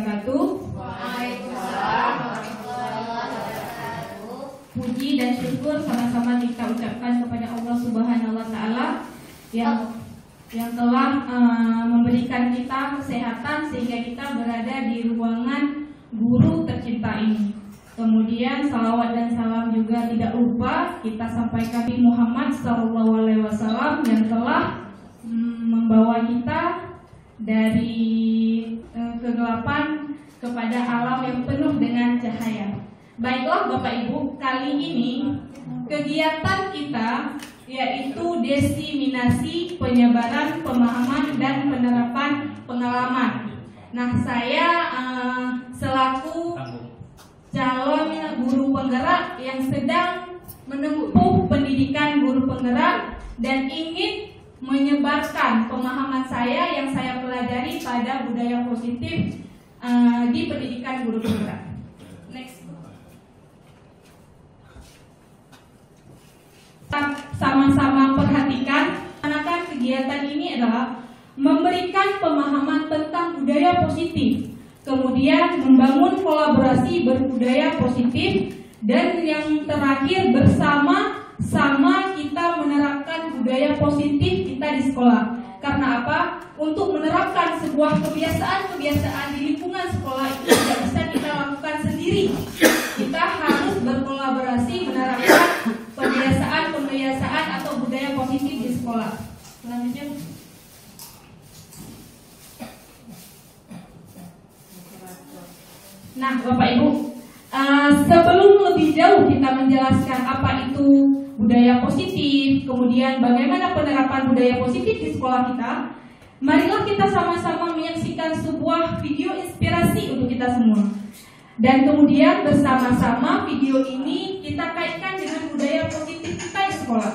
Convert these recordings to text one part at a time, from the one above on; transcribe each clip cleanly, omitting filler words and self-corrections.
wabarakatuh. Waalaikumsalam warahmatullahi wabarakatuh. Puji dan syukur sama-sama kita ucapkan kepada Allah Subhanahu wa Ta'ala yang telah memberikan kita kesehatan sehingga kita berada di ruangan guru tercinta ini. Kemudian salawat dan salam juga tidak lupa kita sampaikan Nabi Muhammad SAW yang telah membawa kita dari kegelapan kepada alam yang penuh dengan cahaya. Baiklah Bapak Ibu, kali ini kegiatan kita yaitu diseminasi penyebaran pemahaman dan penerapan pengalaman. Nah, saya selaku calon guru penggerak yang sedang menempuh pendidikan guru penggerak dan ingin menyebarkan pemahaman saya yang saya pelajari pada budaya positif di pendidikan guru penggerak. Next. Sama-sama perhatikan, anak kegiatan ini adalah memberikan pemahaman tentang budaya positif, kemudian membangun kolaborasi berbudaya positif, dan yang terakhir bersama-sama kita menerapkan budaya positif kita di sekolah. Karena apa? Untuk menerapkan sebuah kebiasaan-kebiasaan di lingkungan sekolah itu tidak bisa kita lakukan sendiri. Kita harus berkolaborasi menerapkan kebiasaan atau budaya positif di sekolah. Selanjutnya. Nah, Bapak Ibu, sebelum lebih jauh kita menjelaskan apa itu budaya positif, kemudian bagaimana penerapan budaya positif di sekolah kita, marilah kita sama-sama menyaksikan sebuah video inspirasi untuk kita semua. Dan kemudian bersama-sama video ini kita kaitkan dengan budaya positif kita di sekolah.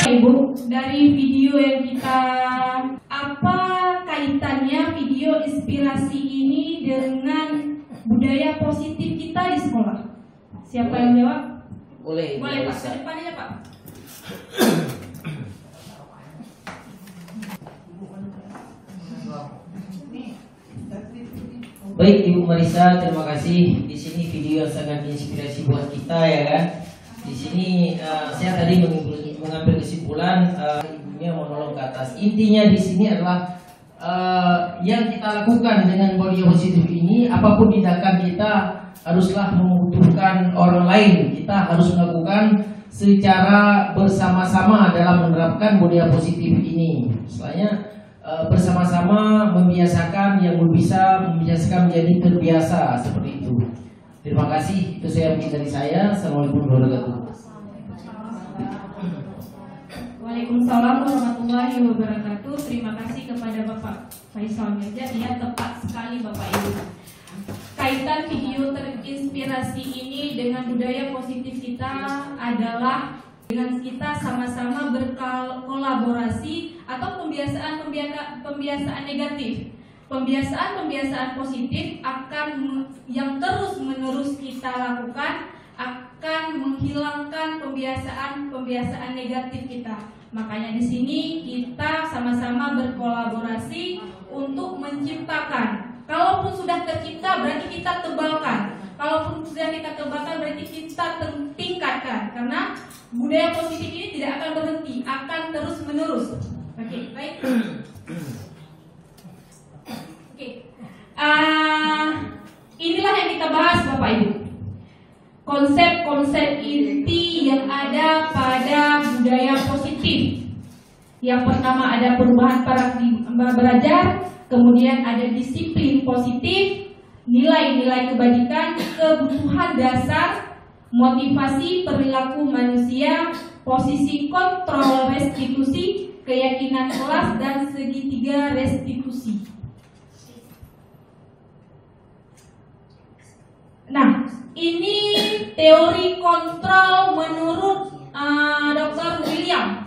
Ibu, dari video yang kita, apa kaitannya video inspirasi ini dengan budaya positif kita di sekolah? Siapa yang jawab? Boleh Pak, bisa. ke depan aja Pak. Baik Ibu Marisa, terima kasih. Di sini video yang sangat inspirasi buat kita ya kan. Di sini saya tadi mengambil kesimpulan ibunya menolong ke atas. Intinya di sini adalah yang kita lakukan dengan body positif ini, apapun tindakan kita haruslah membutuhkan orang lain. Kita harus melakukan secara bersama-sama dalam menerapkan body positif ini. Selainnya bersama-sama membiasakan yang bisa membiasakan menjadi terbiasa seperti itu. Terima kasih, itu saya mungkin dari saya. Assalamualaikum warahmatullahi wabarakatuh. Waalaikumsalam warahmatullahi wabarakatuh. Terima kasih kepada Bapak Faisal Mirza. Dia tepat sekali Bapak Ibu. Kaitan video terinspirasi ini dengan budaya positif kita adalah dengan kita sama-sama berkolaborasi atau pembiasaan negatif. Pembiasaan positif akan yang terus-menerus kita lakukan akan menghilangkan pembiasaan negatif kita. Makanya di sini kita sama-sama berkolaborasi untuk menciptakan. Kalaupun sudah tercipta berarti kita tebalkan. Kalaupun sudah kita tebalkan berarti kita tingkatkan. Karena budaya positif ini tidak akan berhenti, akan terus-menerus. Oke, baik. Inilah yang kita bahas Bapak Ibu. Konsep-konsep inti yang ada pada budaya positif. Yang pertama ada perubahan paradigma belajar, kemudian ada disiplin positif, nilai-nilai kebajikan, kebutuhan dasar, motivasi perilaku manusia, posisi kontrol restitusi, keyakinan kelas, dan segitiga restitusi. Nah, ini teori kontrol menurut Dr. William.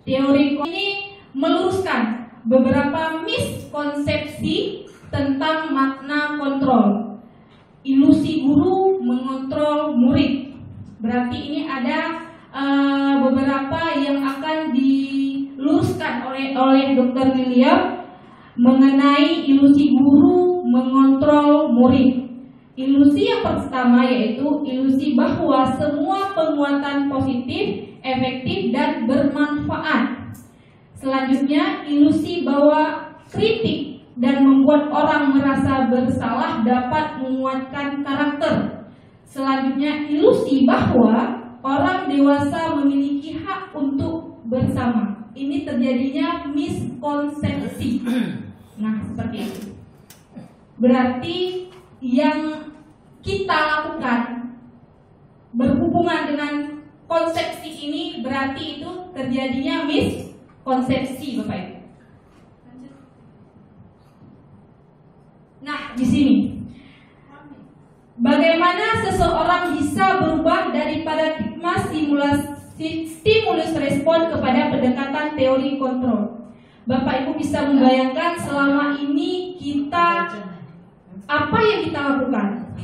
Teori ini meluruskan meluruskan beberapa miskonsepsi tentang makna kontrol. Ilusi guru mengontrol murid. Berarti ini ada beberapa yang akan diluruskan oleh Dr. William mengenai ilusi guru mengontrol murid. Ilusi yang pertama yaitu ilusi bahwa semua penguatan positif, efektif, dan bermanfaat. Selanjutnya, ilusi bahwa kritik dan membuat orang merasa bersalah dapat menguatkan karakter. Selanjutnya, ilusi bahwa orang dewasa memiliki hak untuk bersama. Ini terjadinya miskonsepsi. Nah, seperti itu. Berarti yang kita lakukan berhubungan dengan konsepsi ini, berarti itu terjadinya miskonsepsi, Bapak Ibu. Nah, di sini bagaimana seseorang bisa berubah dari paradigma stimulus respon kepada pendekatan teori kontrol. Bapak Ibu bisa membayangkan selama ini kita apa yang kita lakukan,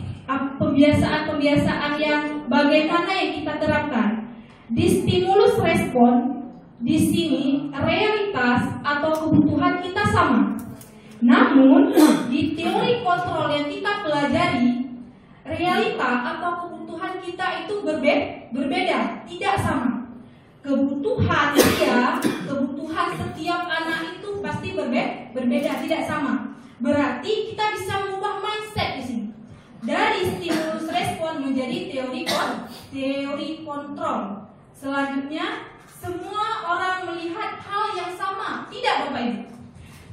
pembiasaan-pembiasaan yang bagaimana yang kita terapkan. Di stimulus respon, di sini realitas atau kebutuhan kita sama. Namun di teori kontrol yang kita pelajari, realita atau kebutuhan kita itu berbeda, tidak sama. Kebutuhan kebutuhan setiap anak itu pasti berbeda, tidak sama. Berarti kita bisa mengubah mindset di sini. Dari stimulus respon menjadi teori kontrol. Selanjutnya, semua orang melihat hal yang sama. Tidak, Bapak Ibu.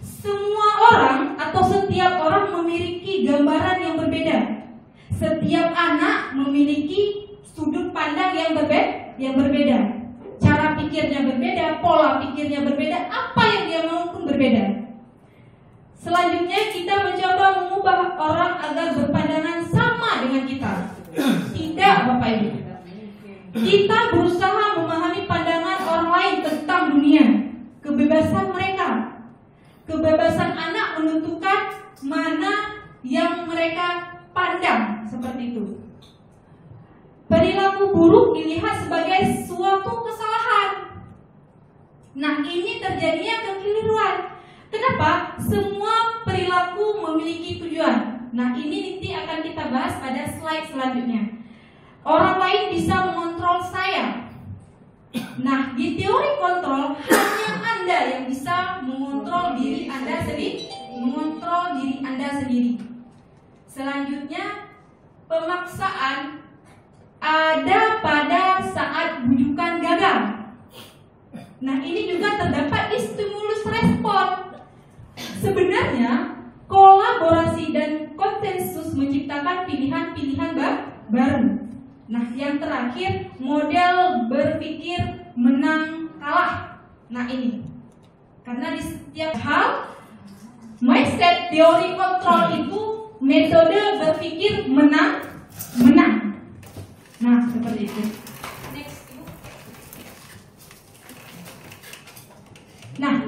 Semua orang atau setiap orang memiliki gambaran yang berbeda. Setiap anak memiliki sudut pandang yang berbeda. Cara pikirnya berbeda, pola pikirnya berbeda, apa yang dia mau pun berbeda. Selanjutnya kita mencoba mengubah orang agar berpandangan sama dengan kita. Tidak, Bapak Ibu. Kita berusaha memahami pandangan orang lain tentang dunia, kebebasan mereka. Kebebasan anak menentukan mana yang mereka pandang, seperti itu. Perilaku buruk dilihat sebagai suatu kesalahan. Nah, ini terjadinya kekeliruan. Kenapa? Semua perilaku memiliki tujuan. Nah, ini nanti akan kita bahas pada slide selanjutnya. Orang lain bisa mengontrol saya. Nah, di teori kontrol hanya Anda yang bisa mengontrol diri Anda sendiri. Selanjutnya, pemaksaan ada pada saat bujukan gagal. Nah, ini juga terdapat di stimulus respon. Sebenarnya kolaborasi dan konsensus menciptakan pilihan-pilihan baru. Nah, yang terakhir model berpikir menang kalah. Nah, ini karena di setiap hal mindset teori kontrol itu metode berpikir menang. Nah, seperti itu. Next, Ibu. Nah,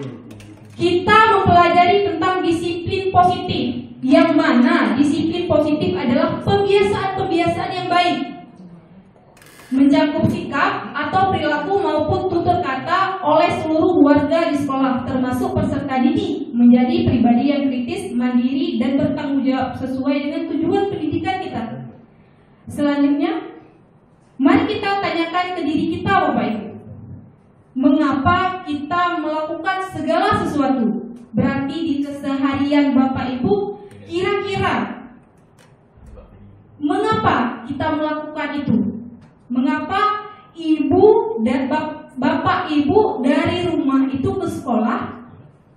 kita mempelajari tentang disiplin positif, yang mana disiplin positif adalah pembiasaan-pembiasaan yang baik, mencakup sikap atau perilaku maupun tutur kata oleh seluruh warga di sekolah, termasuk peserta didik, menjadi pribadi yang kritis, mandiri, dan bertanggung jawab sesuai dengan tujuan pendidikan kita. Selanjutnya, mari kita tanyakan ke diri kita, Bapak Ibu. Mengapa kita melakukan segala sesuatu? Berarti di keseharian Bapak Ibu, kira-kira mengapa kita melakukan itu? Mengapa ibu dan bapak ibu dari rumah itu ke sekolah?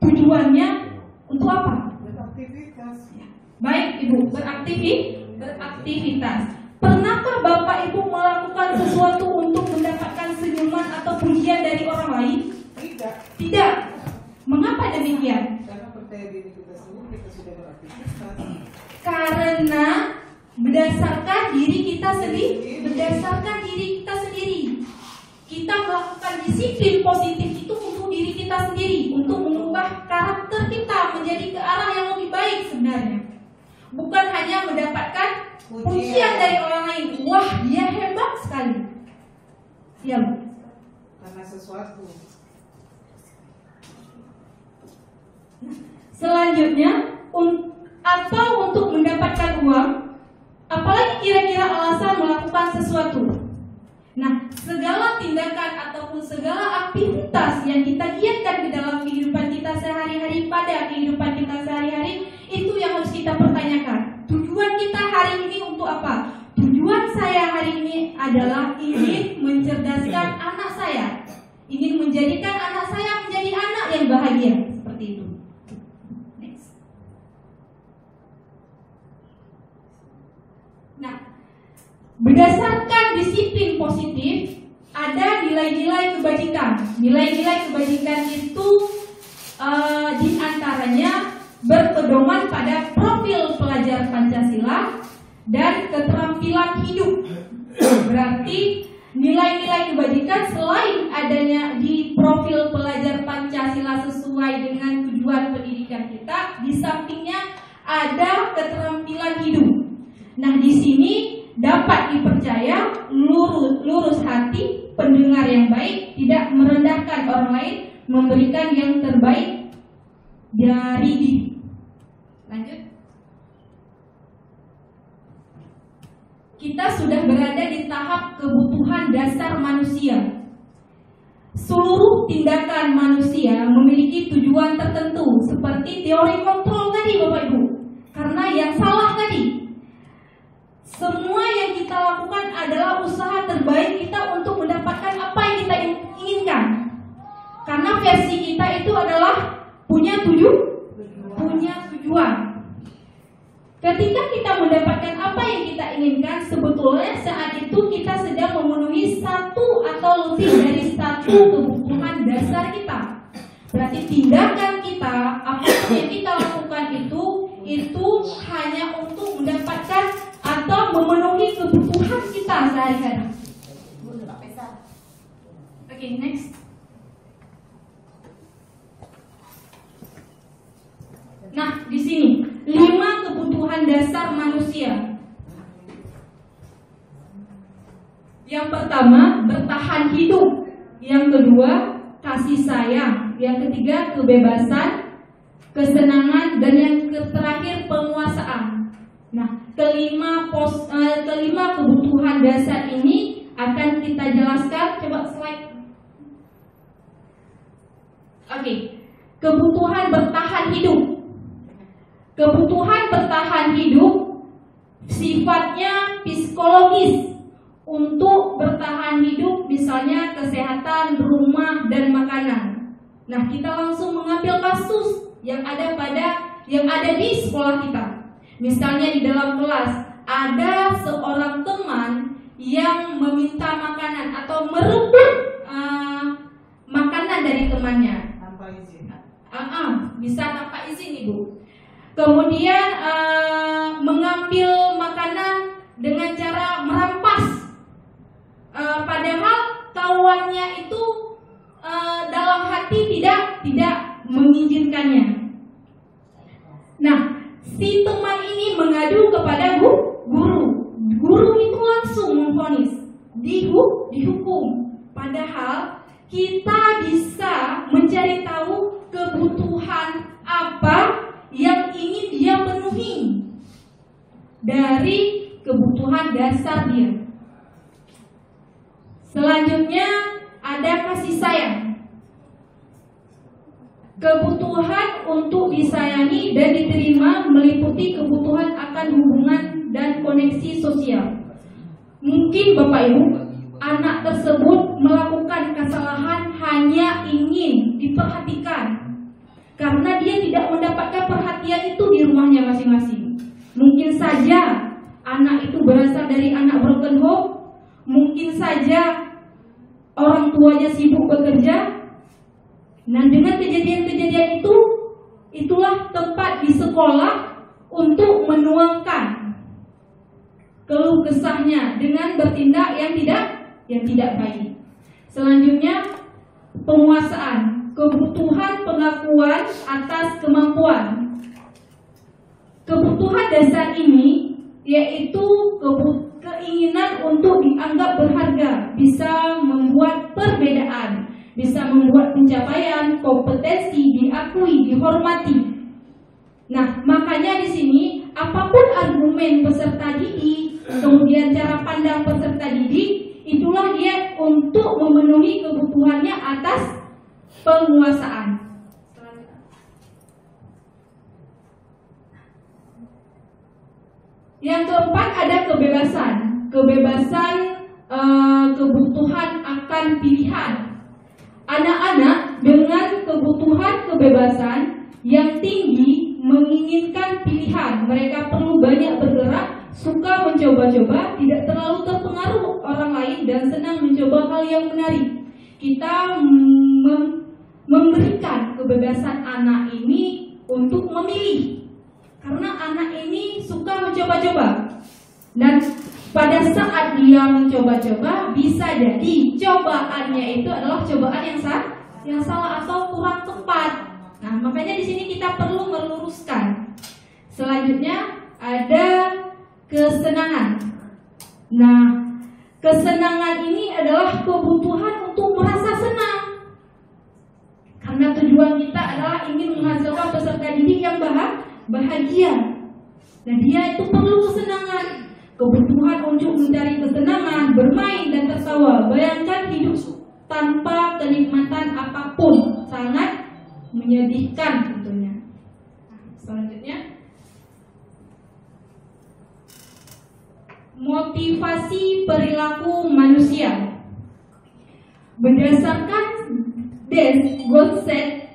Tujuannya untuk apa? Beraktivitas. Baik, Ibu, beraktivitas. Pernahkah Bapak Ibu melakukan sesuatu untuk mendapatkan senyuman atau pujian dari orang lain? Tidak. Mengapa demikian? Karena percaya diri kita sendiri, kita sudah beraktivitas. Karena berdasarkan diri kita sendiri. Kita melakukan disiplin positif itu untuk diri kita sendiri, untuk mengubah hanya mendapatkan pujian dari orang lain. Wah, dia hebat sekali. Ya, Bu. Karena sesuatu. Selanjutnya, atau untuk mendapatkan uang, apalagi kira-kira alasan melakukan sesuatu. Nah, segala tindakan ataupun segala aktivitas yang kita giatkan di dalam kehidupan kita sehari-hari, pada kehidupan kita sehari-hari, itu yang harus kita pertanyakan. Tujuan kita hari ini untuk apa? Tujuan saya hari ini adalah ingin mencerdaskan anak saya, ingin menjadikan anak saya menjadi anak yang bahagia. Seperti itu. Next. Nah, berdasarkan disiplin positif, ada nilai-nilai kebajikan. Nilai-nilai kebajikan itu diantaranya berpedoman pada profil pelajar Pancasila dan keterampilan hidup. Berarti nilai-nilai kebajikan selain adanya di profil pelajar Pancasila sesuai dengan tujuan pendidikan kita, di sampingnya ada keterampilan hidup. Nah, di sini dapat dipercaya lurus hati, pendengar yang baik, tidak merendahkan orang lain, memberikan yang terbaik dari diri. Lanjut. Kita sudah berada di tahap kebutuhan dasar manusia. Seluruh tindakan manusia memiliki tujuan tertentu, seperti teori kontrol tadi, Bapak Ibu. Karena yang salah tadi, semua yang kita lakukan adalah usaha terbaik kita untuk mendapatkan apa yang kita inginkan. Karena versi kita itu adalah punya tujuan. Ketika kita mendapatkan apa yang kita inginkan, sebetulnya saat itu kita sedang memenuhi satu atau lebih dari satu kebutuhan dasar kita. Berarti tindakan kita, apa yang kita lakukan itu hanya untuk mendapatkan atau memenuhi kebutuhan kita sehari-hari. Oke, next. Nah, di sini 5 kebutuhan dasar manusia. Yang pertama, bertahan hidup. Yang kedua, kasih sayang. Yang ketiga, kebebasan, kesenangan, dan yang terakhir, penguasaan. Nah, kelima kebutuhan dasar ini akan kita jelaskan. Coba slide. Oke, kebutuhan bertahan hidup. Kebutuhan bertahan hidup sifatnya psikologis. Untuk bertahan hidup, misalnya kesehatan, rumah, dan makanan. Nah, kita langsung mengambil kasus yang ada di sekolah kita. Misalnya di dalam kelas ada seorang teman yang meminta makanan atau merebut makanan dari temannya. Tanpa izin. Bisa tanpa izin, Ibu. Kemudian mengambil makanan dengan cara merampas. Padahal kawannya itu dalam hati tidak mengizinkannya. Nah, si teman ini mengadu kepada guru. Guru itu langsung memvonis dihukum. Padahal kita bisa mencari tahu kebutuhan apa yang ingin dia penuhi dari kebutuhan dasar dia. Selanjutnya ada kasih sayang. Kebutuhan untuk disayangi dan diterima meliputi kebutuhan akan hubungan dan koneksi sosial. Mungkin Bapak Ibu, anak tersebut melakukan kesalahan hanya ingin diperhatikan karena dia tidak mendapatkan perhatian itu di rumahnya masing-masing. Mungkin saja anak itu berasal dari anak broken home. Mungkin saja orang tuanya sibuk bekerja. Nah, dengan kejadian-kejadian itu, itulah tempat di sekolah untuk menuangkan keluh kesahnya dengan bertindak yang tidak baik. Selanjutnya, penguasaan, kebutuhan pengakuan atas kemampuan. Kebutuhan dasar ini yaitu keinginan untuk dianggap berharga, bisa membuat perbedaan, bisa membuat pencapaian, kompetensi diakui, dihormati. Nah, makanya di sini apapun argumen peserta didik, kemudian cara pandang peserta didik, itulah dia untuk memenuhi kebutuhannya atas penguasaan. Yang keempat ada kebebasan. Kebebasan kebutuhan akan pilihan. Anak-anak dengan kebutuhan kebebasan yang tinggi menginginkan pilihan. Mereka perlu banyak bergerak, suka mencoba-coba, tidak terlalu terpengaruh orang lain, dan senang mencoba hal yang menarik. Kita memberikan kebebasan anak ini untuk memilih. Karena anak ini suka mencoba-coba. Dan pada saat dia mencoba-coba, bisa jadi cobaannya itu adalah cobaan yang salah atau kurang tepat. Nah, makanya di sini kita perlu meluruskan. Selanjutnya ada kesenangan. Nah, kesenangan ini adalah kebutuhan untuk merasa senang. Karena tujuan kita adalah ingin menghasilkan peserta didik yang bahagia. Nah, dia itu perlu kesenangan. Kebutuhan untuk mencari kesenangan, bermain dan tertawa. Bayangkan hidup tanpa kenikmatan apapun, sangat menyedihkan tentunya. Selanjutnya, motivasi perilaku manusia. Berdasarkan Des Godset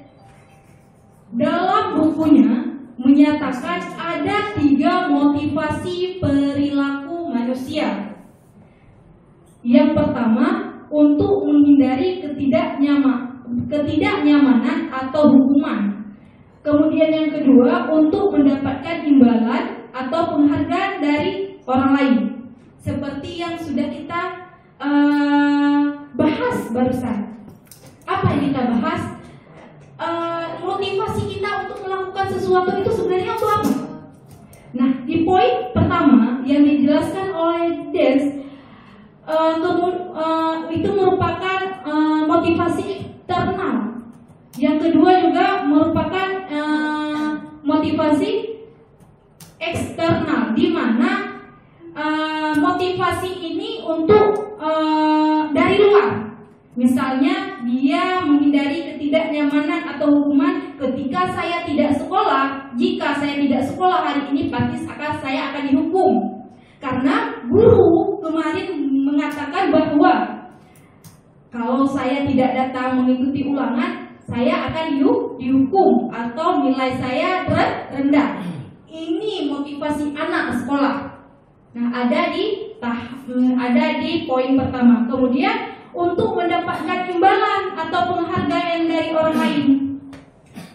dalam bukunya menyatakan ada 3 motivasi perilaku manusia. Yang pertama, untuk menghindari ketidaknyamanan atau hukuman. Kemudian yang kedua, untuk mendapatkan imbalan atau penghargaan dari orang lain. Seperti yang sudah kita bahas barusan. Apa yang kita bahas? Motivasi kita untuk melakukan sesuatu itu sebenarnya untuk apa? Nah, di poin pertama yang dijelaskan oleh Des, itu merupakan motivasi eksternal. Yang kedua juga merupakan motivasi eksternal, di mana motivasi ini untuk dari luar. Misalnya dia menghindari ketidaknyamanan atau hukuman ketika saya tidak sekolah. Jika saya tidak sekolah hari ini, pasti saya akan dihukum. Karena guru kemarin mengatakan bahwa kalau saya tidak datang mengikuti ulangan, saya akan dihukum atau nilai saya rendah. Ini motivasi anak sekolah. Nah, ada di poin pertama. Kemudian untuk mendapatkan imbalan atau penghargaan dari orang lain.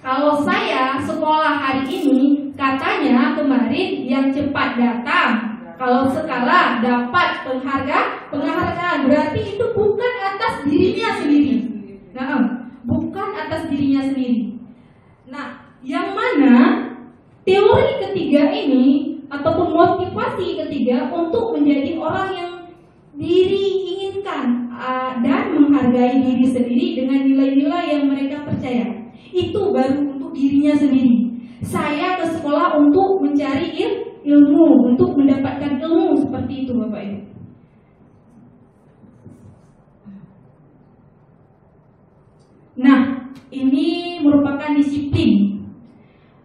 Kalau saya sekolah hari ini, katanya kemarin yang cepat datang. Kalau sekarang dapat penghargaan, berarti itu bukan atas dirinya sendiri. Nah, bukan atas dirinya sendiri. Nah, yang mana teori ketiga ini ataupun motivasi ketiga untuk menjadi orang yang diri inginkan dan menghargai diri sendiri dengan nilai-nilai yang mereka percaya. Itu baru untuk dirinya sendiri. Saya ke sekolah untuk mencari ilmu, untuk mendapatkan ilmu, seperti itu Bapak Ibu. Nah, ini merupakan disiplin.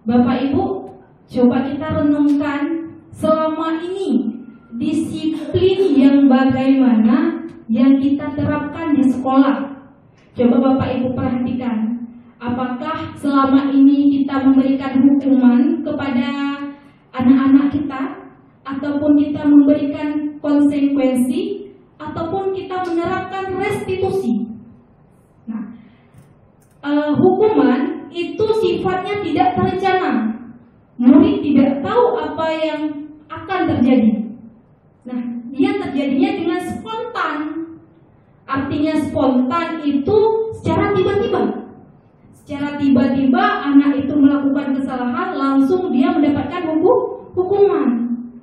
Bapak Ibu, coba kita renungkan selama ini disiplin yang bagaimana yang kita terapkan di sekolah. Coba Bapak Ibu perhatikan, apakah selama ini kita memberikan hukuman kepada anak-anak kita, ataupun kita memberikan konsekuensi, ataupun kita menerapkan restitusi. Nah, hukuman itu sifatnya tidak terencana. Murid tidak tahu apa yang akan terjadi. Nah, dia terjadinya dengan spontan. Artinya spontan itu secara tiba-tiba. Secara tiba-tiba anak itu melakukan kesalahan, langsung dia mendapatkan hukuman.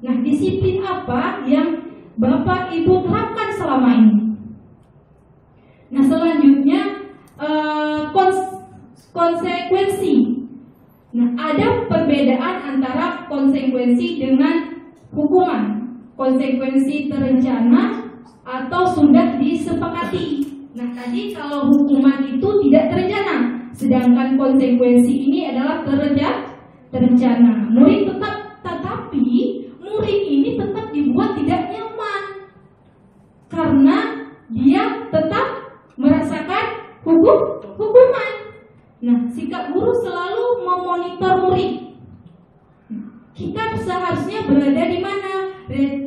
Nah, disiplin apa yang Bapak Ibu terapkan selama ini? Nah, selanjutnya konsekuensi. Nah, ada perbedaan antara konsekuensi dengan hukuman. Konsekuensi terencana atau sudah disepakati. Nah, tadi kalau hukuman itu tidak terencana, sedangkan konsekuensi ini adalah terencana. Tetapi murid ini tetap dibuat tidak nyaman karena dia tetap merasakan hukuman. Nah, sikap guru selalu memonitor murid. Kita seharusnya berada di mana?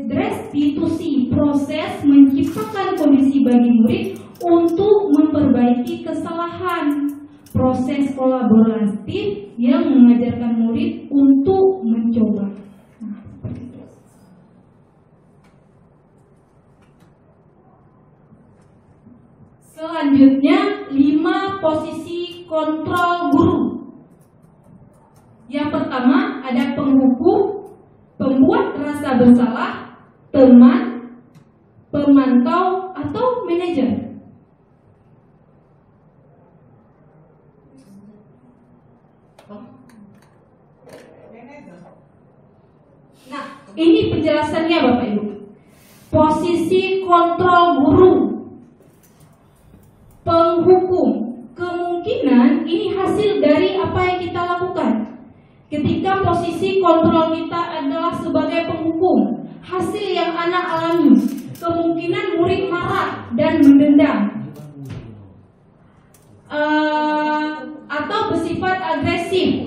Restitusi, proses menciptakan kondisi bagi murid untuk memperbaiki kesalahan. Proses kolaboratif yang mengajarkan murid untuk mencoba. Nah, seperti itu. Selanjutnya, 5 posisi kontrol guru. Yang pertama ada penghukum, pembuat rasa bersalah, teman, pemantau, atau manajer. Nah, ini penjelasannya Bapak Ibu. Posisi kontrol guru, penghukum, kemungkinan ini hasil dari apa yang kita lakukan. Ketika posisi kontrol kita adalah sebagai penghukum, hasil yang anak alami, kemungkinan murid marah dan mendendam, atau bersifat agresif,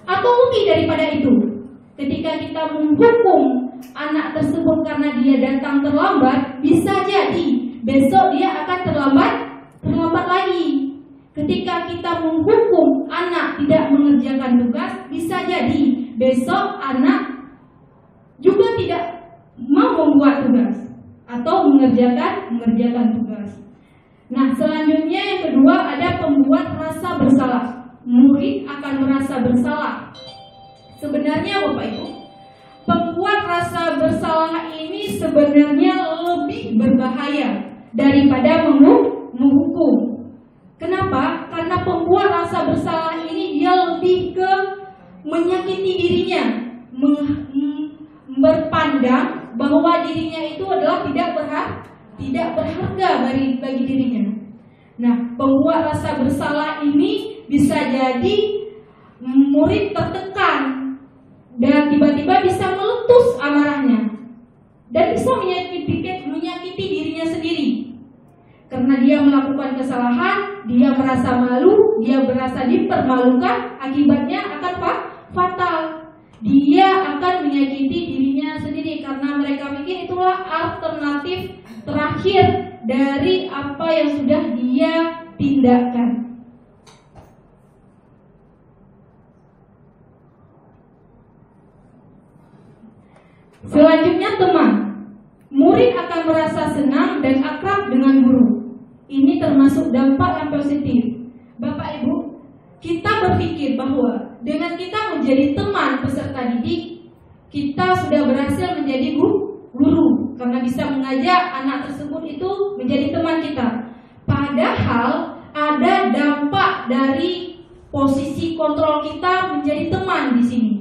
atau lebih daripada itu. Ketika kita menghukum anak tersebut karena dia datang terlambat, bisa jadi besok dia akan terlambat lagi. Ketika kita menghukum anak tidak mengerjakan tugas, bisa jadi besok anak juga tidak mau membuat tugas atau mengerjakan tugas. Nah, selanjutnya yang kedua ada pembuat rasa bersalah. Murid akan merasa bersalah. Sebenarnya Bapak Ibu, pembuat rasa bersalah ini sebenarnya lebih berbahaya daripada menghukum. Kenapa? Karena pembuat rasa bersalah ini dia lebih ke menyakiti dirinya, berpandang bahwa dirinya itu adalah tidak berharga bagi dirinya. Nah, pembuat rasa bersalah ini bisa jadi murid tertekan dan tiba-tiba bisa meletus amarahnya dan bisa menyakiti dirinya sendiri. Karena dia melakukan kesalahan, dia merasa malu, dia merasa dipermalukan, akibatnya akan fatal. Dia akan menyakiti dirinya sendiri karena mereka pikir itulah alternatif terakhir dari apa yang sudah dia tindakan. Selanjutnya teman. Murid akan merasa senang dan akrab dengan guru. Ini termasuk dampak yang positif. Bapak Ibu, kita berpikir bahwa dengan kita menjadi teman peserta didik, kita sudah berhasil menjadi guru karena bisa mengajak anak tersebut itu menjadi teman kita. Padahal ada dampak dari posisi kontrol kita menjadi teman di sini.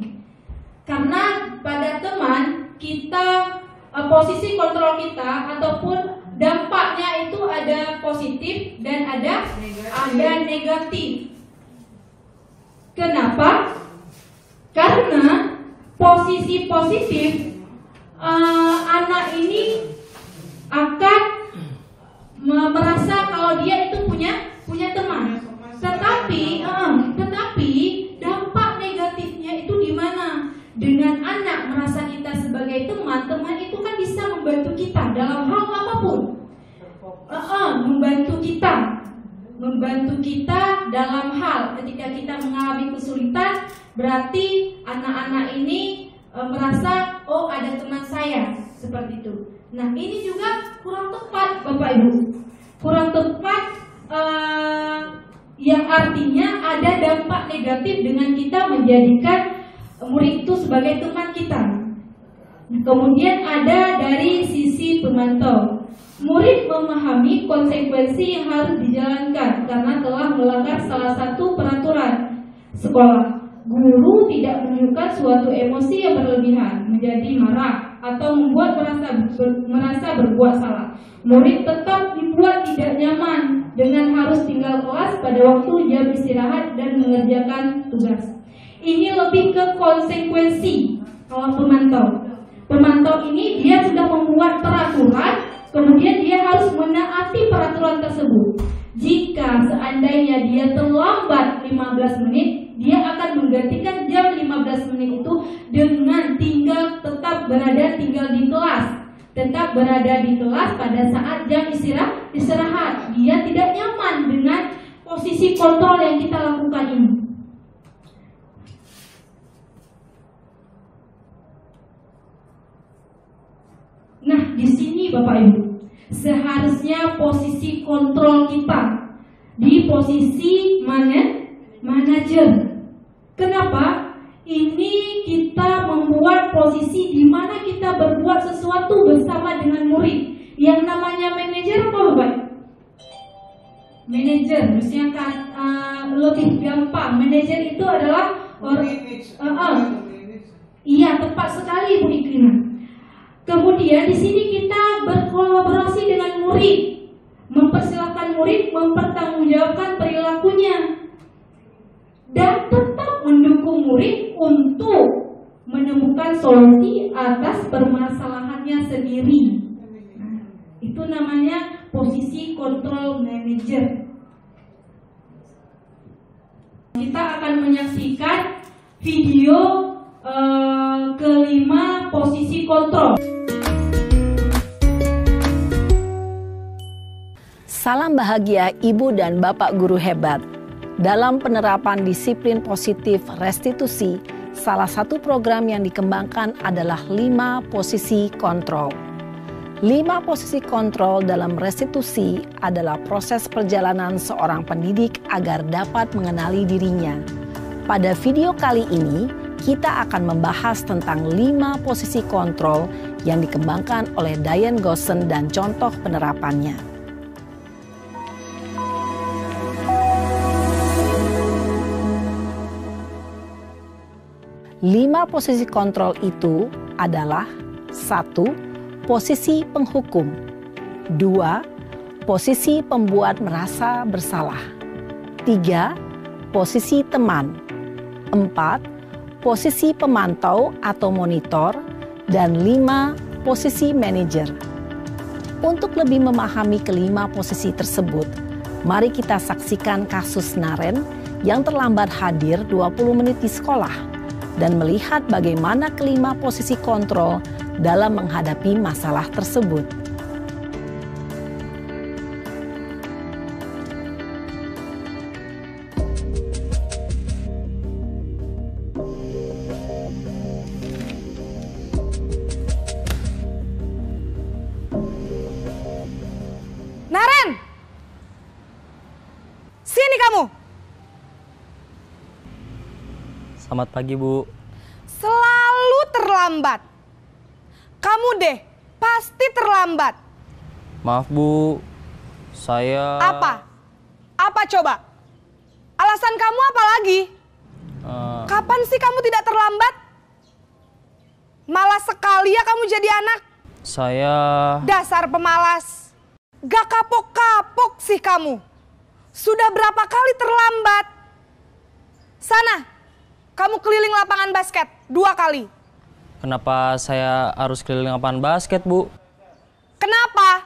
Karena pada teman kita posisi kontrol kita ataupun dampaknya itu ada positif dan ada negatif. Kenapa? Karena posisi positif anak ini akan merasa kalau dia itu punya teman. Tetapi dampak negatifnya itu di mana? Dengan anak merasa kita sebagai teman itu kan bisa membantu kita dalam hal apapun. Membantu kita dalam hal ketika kita mengalami kesulitan, berarti anak-anak ini merasa oh ada teman saya seperti itu. Nah, ini juga kurang tepat Bapak Ibu. Kurang tepat yang artinya ada dampak negatif dengan kita menjadikan murid itu sebagai teman kita. Kemudian ada dari sisi pemantau. Murid memahami konsekuensi yang harus dijalankan karena telah melanggar salah satu peraturan sekolah. Guru tidak menunjukkan suatu emosi yang berlebihan, menjadi marah atau membuat merasa berbuat salah. Murid tetap dibuat tidak nyaman dengan harus tinggal kelas pada waktu jam istirahat dan mengerjakan tugas. Ini lebih ke konsekuensi. Kalau pemantau ini dia sudah membuat peraturan, kemudian dia harus menaati peraturan tersebut. Jika seandainya dia terlambat 15 menit, dia akan menggantikan jam 15 menit itu dengan tetap berada di kelas. Tetap berada di kelas pada saat jam istirahat. Dia tidak nyaman dengan posisi kontrol yang kita lakukan ini. Nah, di sini Bapak Ibu, seharusnya posisi kontrol kita di posisi manajer. Kenapa? Ini kita membuat posisi di mana kita berbuat sesuatu bersama dengan murid. Yang namanya manajer apa Bapak? Manajer, misalnya lebih gampang. Manajer itu adalah iya, tepat sekali Bu Ikrina. Kemudian di sini kita berkolaborasi dengan murid, mempersilahkan murid mempertanggungjawabkan perilakunya, dan tetap mendukung murid untuk menemukan solusi atas permasalahannya sendiri. Nah, itu namanya posisi kontrol manager. Kita akan menyaksikan video kelima posisi kontrol. Salam bahagia Ibu dan Bapak guru hebat. Dalam penerapan disiplin positif restitusi, salah satu program yang dikembangkan adalah 5 posisi kontrol. 5 posisi kontrol dalam restitusi adalah proses perjalanan seorang pendidik agar dapat mengenali dirinya. Pada video kali ini, kita akan membahas tentang 5 posisi kontrol yang dikembangkan oleh Diane Goossen dan contoh penerapannya. 5 posisi kontrol itu adalah 1. Posisi penghukum. 2. Posisi pembuat merasa bersalah. 3. Posisi teman. 4. Posisi pemantau atau monitor. Dan 5. Posisi manajer. Untuk lebih memahami kelima posisi tersebut, mari kita saksikan kasus Naren yang terlambat hadir 20 menit di sekolah dan melihat bagaimana kelima posisi kontrol dalam menghadapi masalah tersebut. Naren! Sini kamu! Selamat pagi, Bu. Selalu terlambat. Kamu deh, pasti terlambat. Maaf, Bu. Saya... Apa? Apa coba? Alasan kamu apa lagi? Kapan sih kamu tidak terlambat? Malas sekali ya kamu jadi anak. Saya... Dasar pemalas. Gak kapok-kapok sih kamu. Sudah berapa kali terlambat? Sana, kamu keliling lapangan basket 2 kali. Kenapa saya harus keliling lapangan basket, Bu? Kenapa?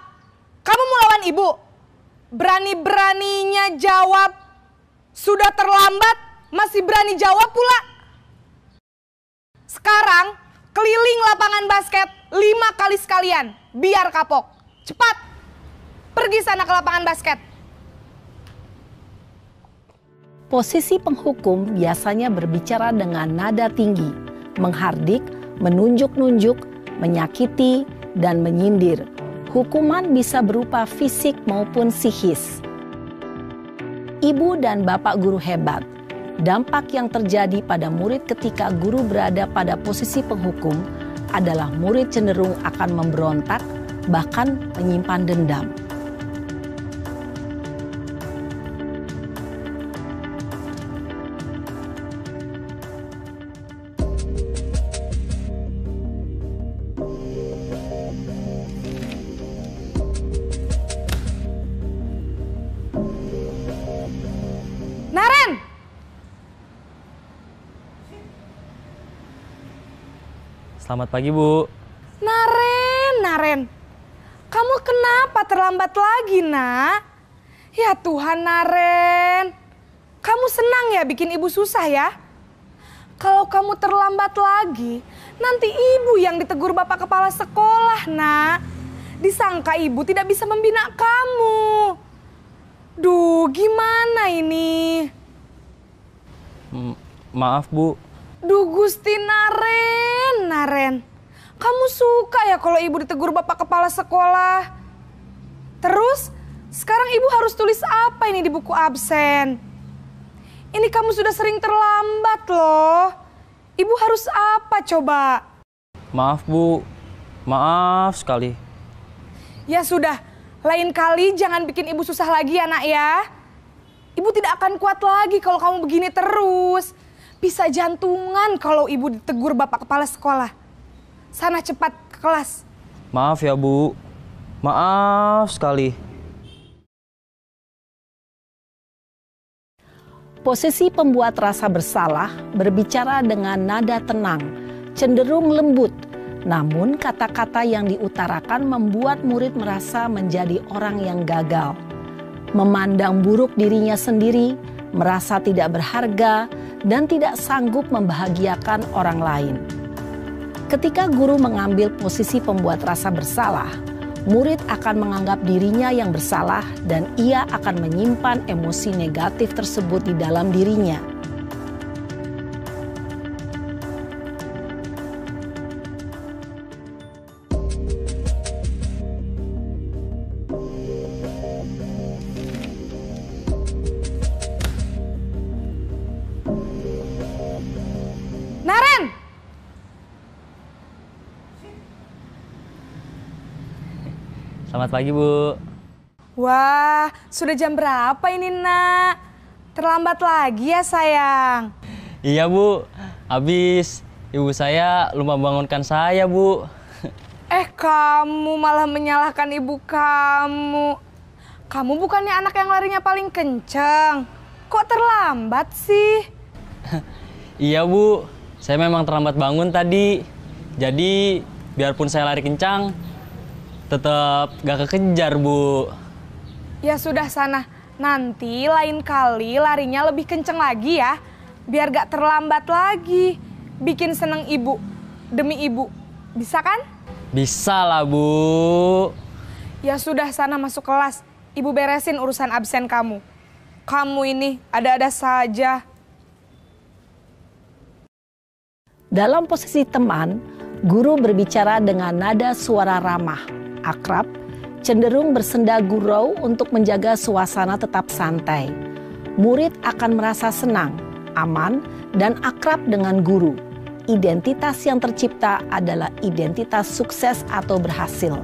Kamu mau lawan ibu? Berani-beraninya jawab. Sudah terlambat, masih berani jawab pula. Sekarang, keliling lapangan basket 5 kali sekalian. Biar kapok. Cepat, pergi sana ke lapangan basket. Posisi penghukum biasanya berbicara dengan nada tinggi, menghardik, menunjuk-nunjuk, menyakiti, dan menyindir. Hukuman bisa berupa fisik maupun psikis. Ibu dan bapak guru hebat, dampak yang terjadi pada murid ketika guru berada pada posisi penghukum adalah murid cenderung akan memberontak, bahkan menyimpan dendam. Naren! Selamat pagi, Bu. Naren. Kamu kenapa terlambat lagi, Nak? Ya Tuhan, Naren. Kamu senang ya bikin ibu susah ya? Kalau kamu terlambat lagi, nanti ibu yang ditegur bapak kepala sekolah, Nak. Disangka ibu tidak bisa membina kamu. Duh, gimana ini? Maaf, Bu. Duh, Gusti Naren. Kamu suka ya kalau ibu ditegur bapak kepala sekolah? Terus, sekarang ibu harus tulis apa ini di buku absen? Ini kamu sudah sering terlambat loh. Ibu harus apa coba? Maaf, Bu. Maaf sekali. Ya sudah, lain kali jangan bikin ibu susah lagi ya, Nak ya. Ibu tidak akan kuat lagi kalau kamu begini terus. Bisa jantungan kalau ibu ditegur bapak kepala sekolah. Sana cepat ke kelas. Maaf ya, Bu. Maaf sekali. Posisi pembuat rasa bersalah berbicara dengan nada tenang, cenderung lembut. Namun kata-kata yang diutarakan membuat murid merasa menjadi orang yang gagal. Memandang buruk dirinya sendiri, merasa tidak berharga, dan tidak sanggup membahagiakan orang lain. Ketika guru mengambil posisi pembuat rasa bersalah, murid akan menganggap dirinya yang bersalah dan ia akan menyimpan emosi negatif tersebut di dalam dirinya. Naren! Selamat pagi, Bu. Wah, sudah jam berapa ini, Nak? Terlambat lagi ya, sayang. Iya, Bu. Habis ibu saya lupa bangunkan saya, Bu. Kamu malah menyalahkan ibu kamu. Kamu bukannya anak yang larinya paling kenceng. Kok terlambat sih? Iya, Bu. Saya memang terlambat bangun tadi. Jadi, biarpun saya lari kencang, tetap gak kekejar, Bu. Ya sudah sana. Nanti lain kali larinya lebih kenceng lagi ya. Biar gak terlambat lagi. Bikin seneng ibu. Demi ibu. Bisa kan? Bisa lah, Bu. Ya sudah sana masuk kelas. Ibu beresin urusan absen kamu. Kamu ini ada-ada saja. Dalam posisi teman, guru berbicara dengan nada suara ramah, akrab, cenderung bersenda gurau untuk menjaga suasana tetap santai. Murid akan merasa senang, aman, dan akrab dengan guru. Identitas yang tercipta adalah identitas sukses atau berhasil.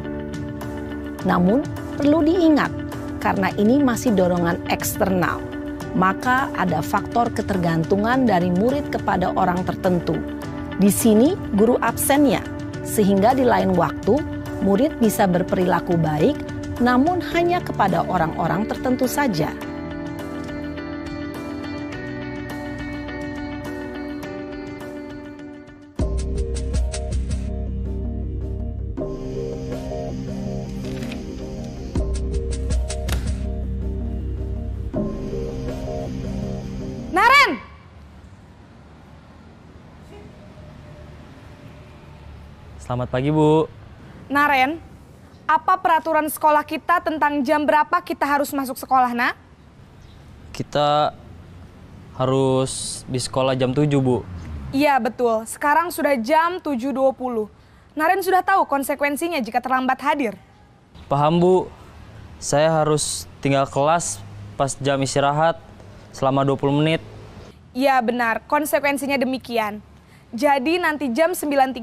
Namun, perlu diingat, karena ini masih dorongan eksternal, maka ada faktor ketergantungan dari murid kepada orang tertentu. Di sini guru absennya, sehingga di lain waktu murid bisa berperilaku baik, namun hanya kepada orang-orang tertentu saja. Naren! Selamat pagi, Bu. Naren, apa peraturan sekolah kita tentang jam berapa kita harus masuk sekolah, Nak? Kita harus di sekolah jam 7, Bu. Iya, betul. Sekarang sudah jam 7.20. Naren sudah tahu konsekuensinya jika terlambat hadir. Paham, Bu. Saya harus tinggal kelas pas jam istirahat selama 20 menit. Iya, benar. Konsekuensinya demikian. Jadi nanti jam 9.30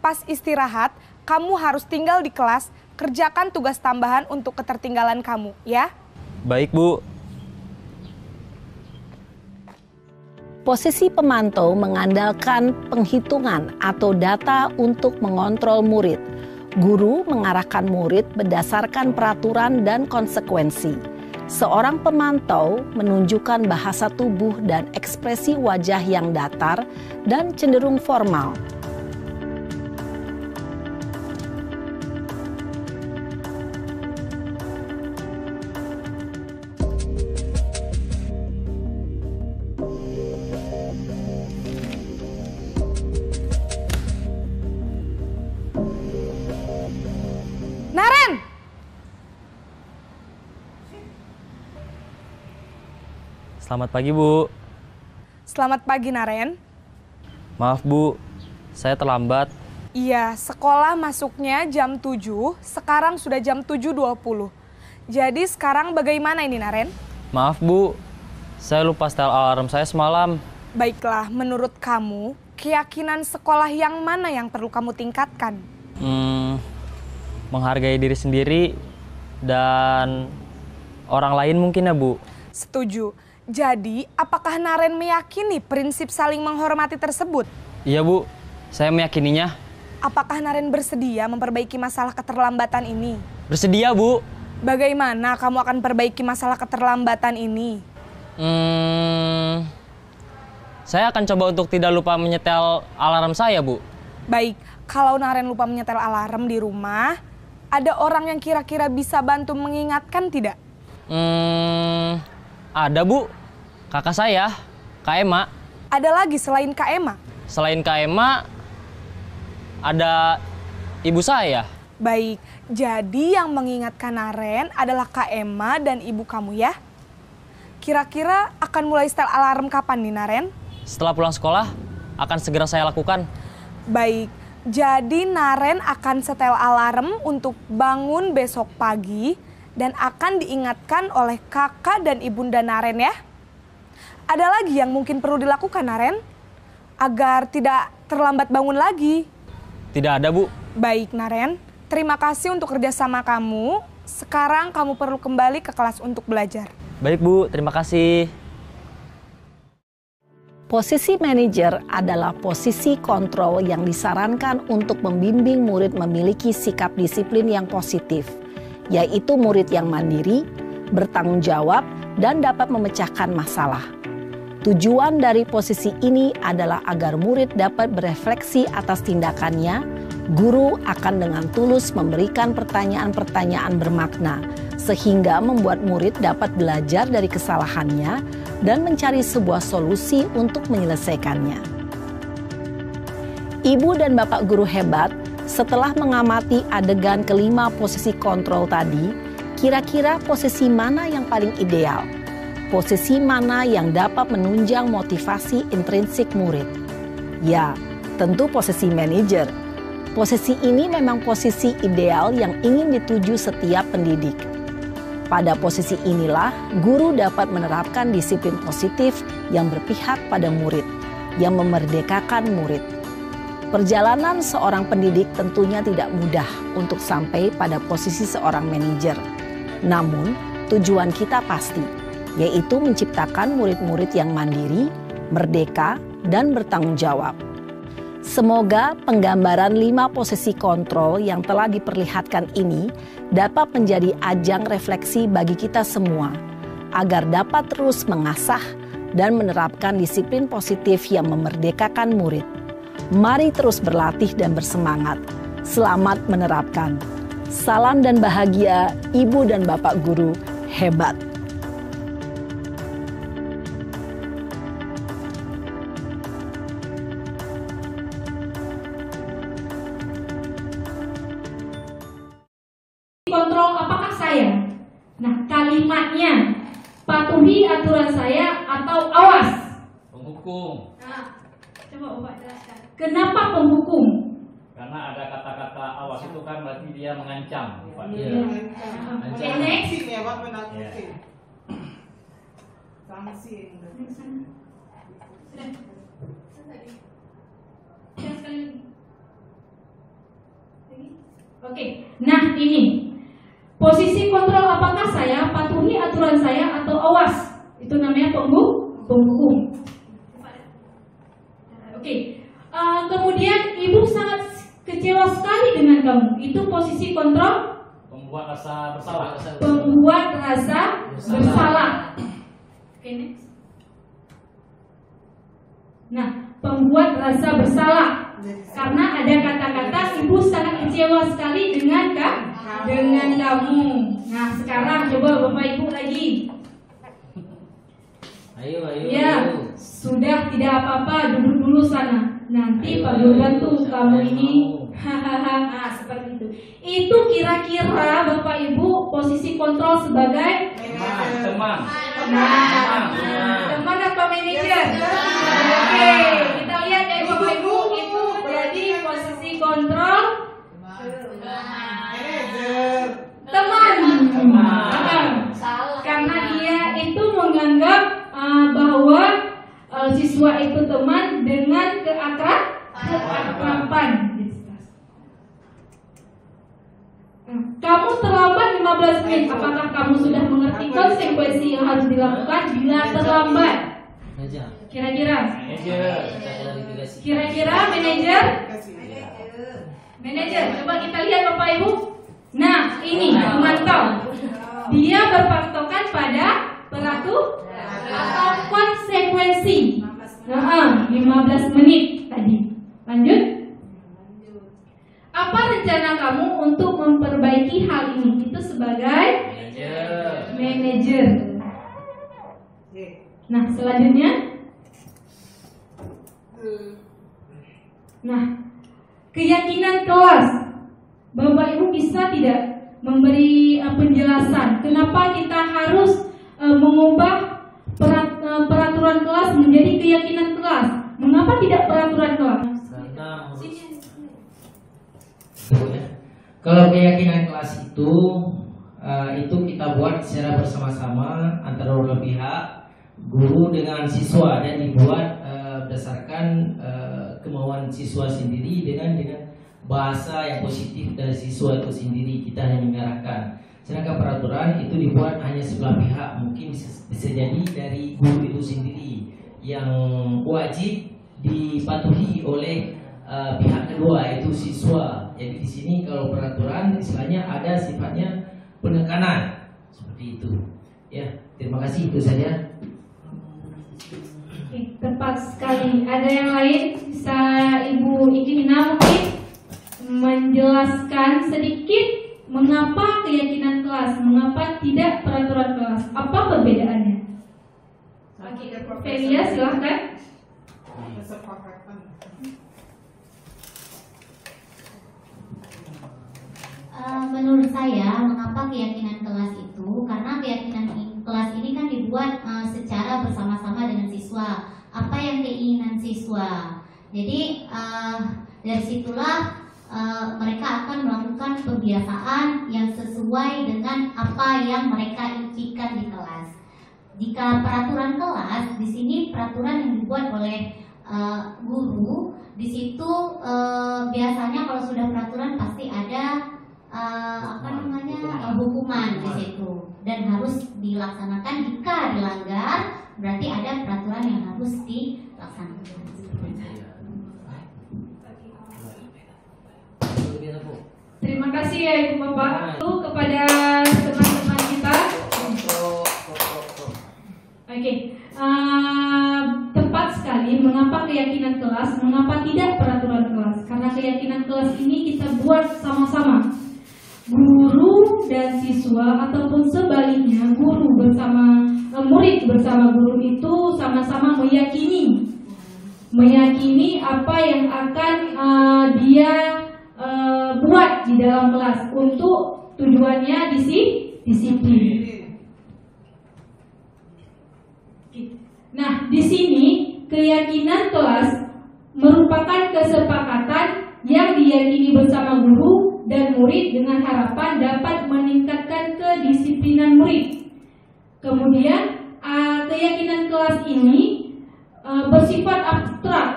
pas istirahat, kamu harus tinggal di kelas, kerjakan tugas tambahan untuk ketertinggalan kamu, ya? Baik, Bu. Posisi pemantau mengandalkan penghitungan atau data untuk mengontrol murid. Guru mengarahkan murid berdasarkan peraturan dan konsekuensi. Seorang pemantau menunjukkan bahasa tubuh dan ekspresi wajah yang datar dan cenderung formal. Naren! Selamat pagi, Bu. Selamat pagi, Naren. Maaf, Bu. Saya terlambat. Iya, sekolah masuknya jam 7, sekarang sudah jam 7.20. Jadi sekarang bagaimana ini, Naren? Maaf, Bu. Saya lupa setel alarm saya semalam. Baiklah, menurut kamu, keyakinan sekolah yang mana yang perlu kamu tingkatkan? Menghargai diri sendiri dan orang lain mungkin ya, Bu. Setuju. Jadi, apakah Naren meyakini prinsip saling menghormati tersebut? Iya, Bu. Saya meyakininya. Apakah Naren bersedia memperbaiki masalah keterlambatan ini? Bersedia, Bu. Bagaimana kamu akan perbaiki masalah keterlambatan ini? Saya akan coba untuk tidak lupa menyetel alarm saya, Bu. Baik, kalau Naren lupa menyetel alarm di rumah, ada orang yang kira-kira bisa bantu mengingatkan tidak? Ada, Bu. Kakak saya, Kak Ema. Ada lagi selain Kak Ema? Selain Kak Ema, ada ibu saya. Baik, jadi yang mengingatkan Naren adalah Kak Ema dan ibu kamu ya? Kira-kira akan mulai setel alarm kapan nih, Naren? Setelah pulang sekolah, akan segera saya lakukan. Baik, jadi Naren akan setel alarm untuk bangun besok pagi dan akan diingatkan oleh kakak dan ibunda Naren ya. Ada lagi yang mungkin perlu dilakukan, Naren? Agar tidak terlambat bangun lagi. Tidak ada, Bu. Baik, Naren. Terima kasih untuk kerjasama kamu. Sekarang kamu perlu kembali ke kelas untuk belajar. Baik, Bu. Terima kasih. Posisi manajer adalah posisi kontrol yang disarankan untuk membimbing murid memiliki sikap disiplin yang positif, yaitu murid yang mandiri, bertanggung jawab, dan dapat memecahkan masalah. Tujuan dari posisi ini adalah agar murid dapat berefleksi atas tindakannya. Guru akan dengan tulus memberikan pertanyaan-pertanyaan bermakna, sehingga membuat murid dapat belajar dari kesalahannya dan mencari sebuah solusi untuk menyelesaikannya. Ibu dan bapak guru hebat, setelah mengamati adegan kelima posisi kontrol tadi, kira-kira posisi mana yang paling ideal? Posisi mana yang dapat menunjang motivasi intrinsik murid? Ya, tentu posisi manajer. Posisi ini memang posisi ideal yang ingin dituju setiap pendidik. Pada posisi inilah, guru dapat menerapkan disiplin positif yang berpihak pada murid, yang memerdekakan murid. Perjalanan seorang pendidik tentunya tidak mudah untuk sampai pada posisi seorang manajer. Namun, tujuan kita pasti, yaitu menciptakan murid-murid yang mandiri, merdeka, dan bertanggung jawab. Semoga penggambaran 5 posisi kontrol yang telah diperlihatkan ini dapat menjadi ajang refleksi bagi kita semua, agar dapat terus mengasah dan menerapkan disiplin positif yang memerdekakan murid. Mari terus berlatih dan bersemangat. Selamat menerapkan. Salam dan bahagia, Ibu dan Bapak Guru hebat. Kontrol apakah saya? Nah, kalimatnya patuhi aturan saya atau awas? Penghukum. Nah, coba Bapak jelaskan. Kenapa penghukum? Karena ada kata-kata awas itu kan berarti dia mengancam. Iya. Oke, next. Sanksi ya, Pak, menakuti. Sanksi. Oke, nah ini posisi kontrol, apakah saya patuhi aturan saya atau awas? Itu namanya penghukum. Oke, kemudian ibu sangat kecewa sekali dengan kamu. Itu posisi kontrol. Membuat rasa bersalah. Membuat rasa bersalah. Oke, next. Nah, pembuat rasa bersalah. Karena ada kata-kata ibu sangat kecewa sekali dengan kamu. Nah, sekarang coba Bapak Ibu lagi. Ayo. Ya, sudah tidak apa-apa, duduk dulu sana. Nanti Pak Guru bantu kamu ini. Nah, seperti itu. Itu kira-kira Bapak Ibu posisi kontrol sebagai Teman. Nah, teman apa manajer? Oke, kita lihat ya Bapak Ibu, itu jadi posisi kontrol teman. Karena dia itu menganggap bahwa siswa itu teman dengan keakraban. Kamu terlambat 15 menit. Apakah kamu sudah mengerti konsekuensi yang harus dilakukan bila terlambat? Kira-kira manajer? Manajer, coba kita lihat Bapak Ibu. Nah, ini memantau. Dia berpatokan pada peraturan atau konsekuensi. 15 menit tadi. Lanjut. Apa rencana kamu untuk memperbaiki hal ini? Itu sebagai manajer. Nah, selanjutnya. Nah, keyakinan kelas. Bapak Ibu bisa tidak memberi penjelasan kenapa kita harus mengubah peraturan kelas menjadi keyakinan kelas? Mengapa tidak peraturan kelas? Kalau keyakinan kelas itu kita buat secara bersama-sama antara dua pihak, guru dengan siswa, dan dibuat berdasarkan kemauan siswa sendiri dengan bahasa yang positif dari siswa itu sendiri. Kita hanya mengarahkan. Sedangkan peraturan itu dibuat hanya sebelah pihak, mungkin bisa jadi dari guru itu sendiri yang wajib dipatuhi oleh pihak kedua, yaitu siswa. Jadi di sini kalau peraturan istilahnya ada sifatnya penekanan seperti itu. Ya, terima kasih, itu saja. Oke, tepat sekali. Ada yang lain bisa Ibu Ikina mungkin menjelaskan sedikit mengapa keyakinan kelas, mengapa tidak peraturan kelas? Apa perbedaannya? Oke, Felia silahkan. Menurut saya, mengapa keyakinan kelas itu? Karena keyakinan kelas ini kan dibuat secara bersama-sama dengan siswa. Apa yang keinginan siswa? Jadi dari situlah mereka akan melakukan kebiasaan yang sesuai dengan apa yang mereka impikan di kelas. Jika peraturan kelas, di sini peraturan yang dibuat oleh guru, di situ biasanya kalau sudah peraturan pasti ada hukuman di situ, dan harus dilaksanakan. Jika dilanggar, berarti ada peraturan yang harus dilaksanakan. Terima kasih ya Ibu Bapak. Lalu kepada teman-teman kita. Oke, tepat sekali. Mengapa keyakinan kelas? Mengapa tidak peraturan kelas? Karena keyakinan kelas ini kita buat sama-sama. Guru dan siswa ataupun sebaliknya, guru bersama murid bersama guru itu sama-sama meyakini apa yang akan dia buat di dalam kelas untuk tujuannya disiplin. Nah, di sini keyakinan kelas merupakan kesepakatan yang diyakini bersama guru dan murid dengan harapan dapat meningkatkan kedisiplinan murid. Kemudian keyakinan kelas ini bersifat abstrak,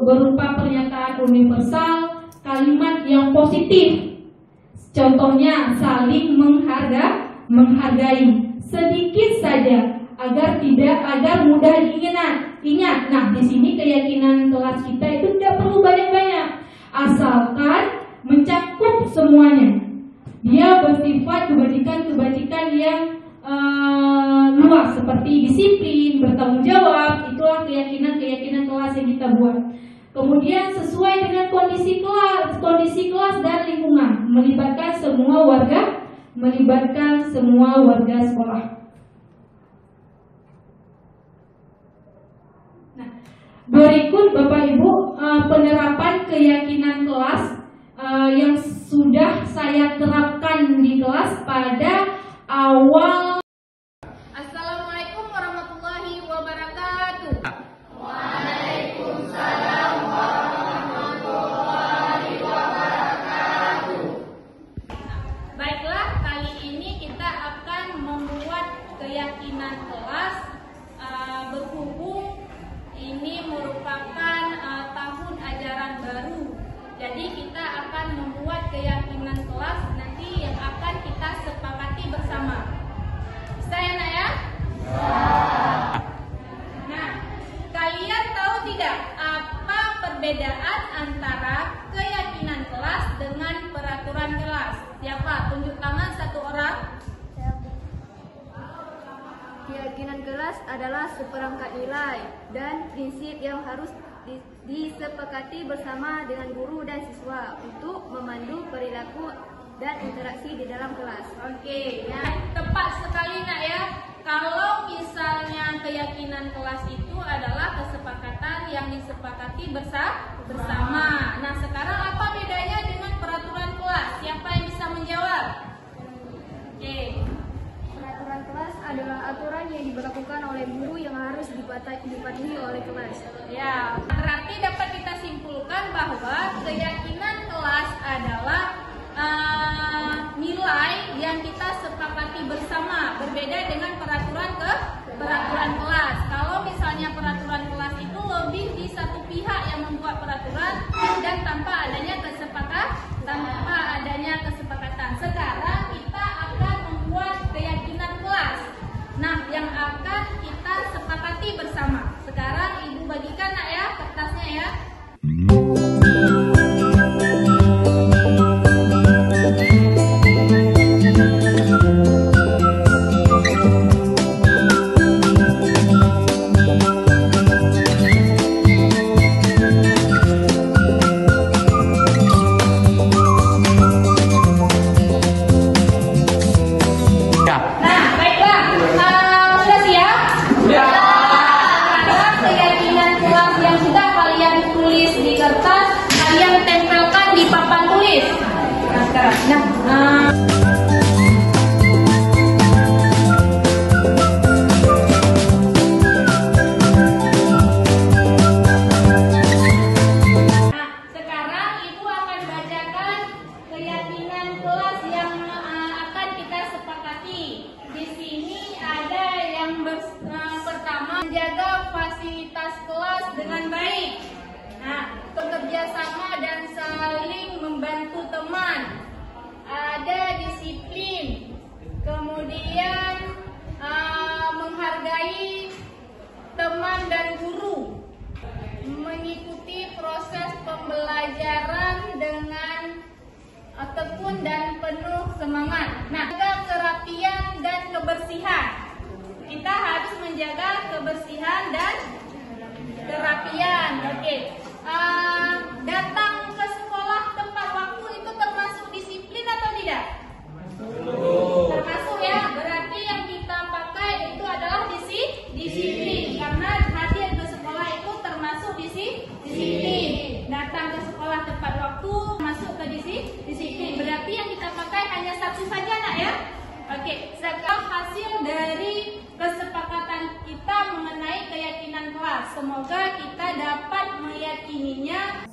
berupa pernyataan universal, kalimat yang positif Contohnya saling menghargai sedikit saja agar mudah diingat. Nah, di sini keyakinan kelas kita itu tidak perlu banyak-banyak, asalkan mencakup semuanya. Dia bersifat kebajikan yang luas seperti disiplin, bertanggung jawab. Itulah keyakinan kelas yang kita buat. Kemudian sesuai dengan kondisi kelas dan lingkungan, melibatkan semua warga sekolah. Nah, berikut Bapak Ibu penerapan keyakinan kelas yang sudah saya terapkan di kelas pada awal. Assalamualaikum warahmatullahi wabarakatuh. Waalaikumsalam warahmatullahi wabarakatuh. Baiklah, kali ini kita akan membuat keyakinan kelas berhubung ini merupakan tahun ajaran baru. Jadi kita akan membuat keyakinan kelas nanti yang akan kita sepakati bersama. Bisa ya nak ya? Nah, kalian tahu tidak apa perbedaan antara keyakinan kelas dengan peraturan kelas? Siapa? Tunjuk tangan satu orang. Keyakinan kelas adalah seperangkat nilai dan prinsip yang harus disepakati bersama dengan guru dan siswa untuk memandu perilaku dan interaksi di dalam kelas. Oke, ya, tepat sekali nak ya. Kalau misalnya keyakinan kelas itu adalah kesepakatan yang disepakati bersama. Nah, sekarang apa bedanya dengan peraturan kelas? Siapa yang bisa menjawab? Oke. Peraturan kelas adalah aturan yang diberlakukan oleh guru yang harus dipatuhi oleh kelas. Ya, berarti dapat kita simpulkan bahwa keyakinan kelas adalah nilai yang kita sepakati bersama, berbeda dengan peraturan kelas. Kalau misalnya peraturan kelas itu lebih di satu pihak yang membuat peraturan dan tanpa adanya kesepakatan. Sekarang kita akan membuat keyakinan kelas. Nah, yang akan kita sepakati bersama. Sekarang Ibu bagikan nak ya kertasnya ya. Menjaga fasilitas kelas dengan baik. Nah, bekerja sama dan saling membantu teman. Ada disiplin. Kemudian menghargai teman dan guru. Mengikuti proses pembelajaran dengan tekun dan penuh semangat. Nah, jaga kerapian dan kebersihan. Kita harus menjaga kebersihan dan kerapian. Oke. Datang ke sekolah tepat waktu itu termasuk disiplin atau tidak? Termasuk ya. Berarti yang kita pakai itu adalah disiplin. Karena hadir ke sekolah itu termasuk disiplin. Datang ke sekolah tepat waktu masuk ke disiplin. Berarti yang kita pakai hanya satu saja nak ya. Oke, sekarang hasil dari kesepakatan kita mengenai keyakinan kelas. Semoga kita dapat meyakininya.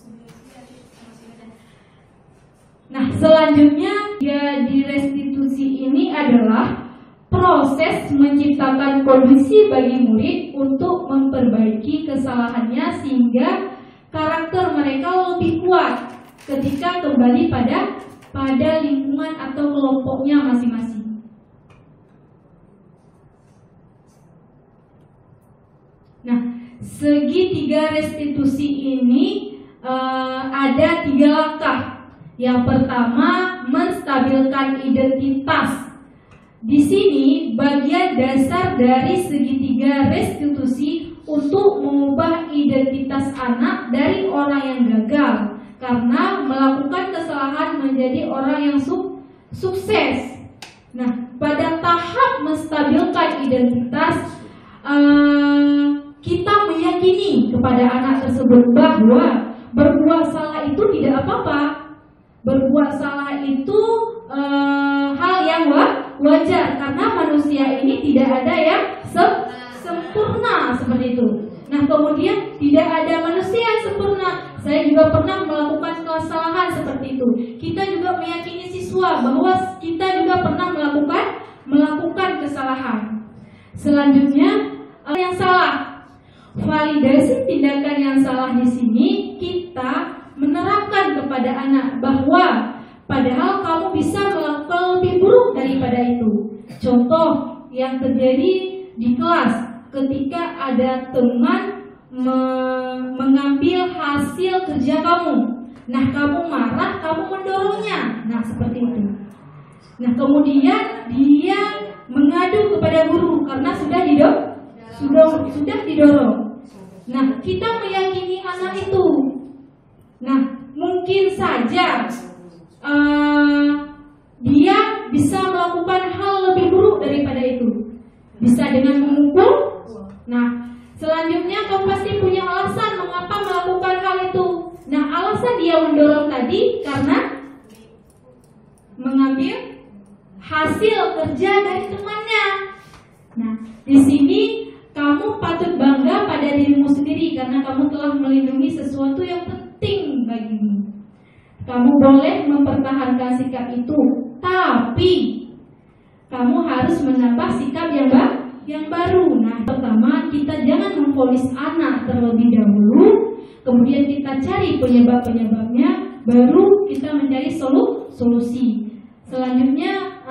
Nah, selanjutnya di restitusi ini adalah proses menciptakan kondisi bagi murid untuk memperbaiki kesalahannya sehingga karakter mereka lebih kuat ketika kembali pada pada lingkungan atau kelompoknya masing-masing. Nah, segitiga restitusi ini ada 3 langkah. Yang pertama, menstabilkan identitas. Di sini bagian dasar dari segitiga restitusi untuk mengubah identitas anak dari orang yang gagal karena melakukan kesalahan menjadi orang yang sukses. Nah, pada tahap menstabilkan identitas, kita meyakini kepada anak tersebut bahwa berbuat salah itu tidak apa-apa. Berbuat salah itu hal yang wajar karena manusia ini tidak ada yang sempurna seperti itu. Nah, kemudian tidak ada manusia yang sempurna. Saya juga pernah melakukan kesalahan seperti itu. Kita juga meyakini siswa bahwa kita juga pernah melakukan kesalahan. Selanjutnya, yang salah. Validasi tindakan yang salah di sini kita menerapkan kepada anak bahwa padahal kamu bisa melakukan lebih buruk daripada itu. Contoh yang terjadi di kelas ketika ada teman mengambil hasil kerja kamu. Nah, kamu marah, kamu mendorongnya. Nah, seperti itu. Nah, kemudian dia mengadu kepada guru karena sudah didorong. Nah, kita meyakini anak itu. Nah, mungkin saja dia bisa melakukan hal lebih buruk daripada itu. Bisa dengan memukul. Nah, selanjutnya kamu pasti punya alasan mengapa melakukan hal itu. Nah, alasan dia mendorong tadi karena mengambil hasil kerja dari temannya. Nah, di sini kamu patut bangga pada dirimu sendiri karena kamu telah melindungi sesuatu yang penting bagimu. Kamu boleh mempertahankan sikap itu, tapi kamu harus menambah sikap yang baru. Nah, pertama kita jangan memvonis anak terlebih dahulu, kemudian kita cari penyebab-penyebabnya, baru kita mencari solusi. Selanjutnya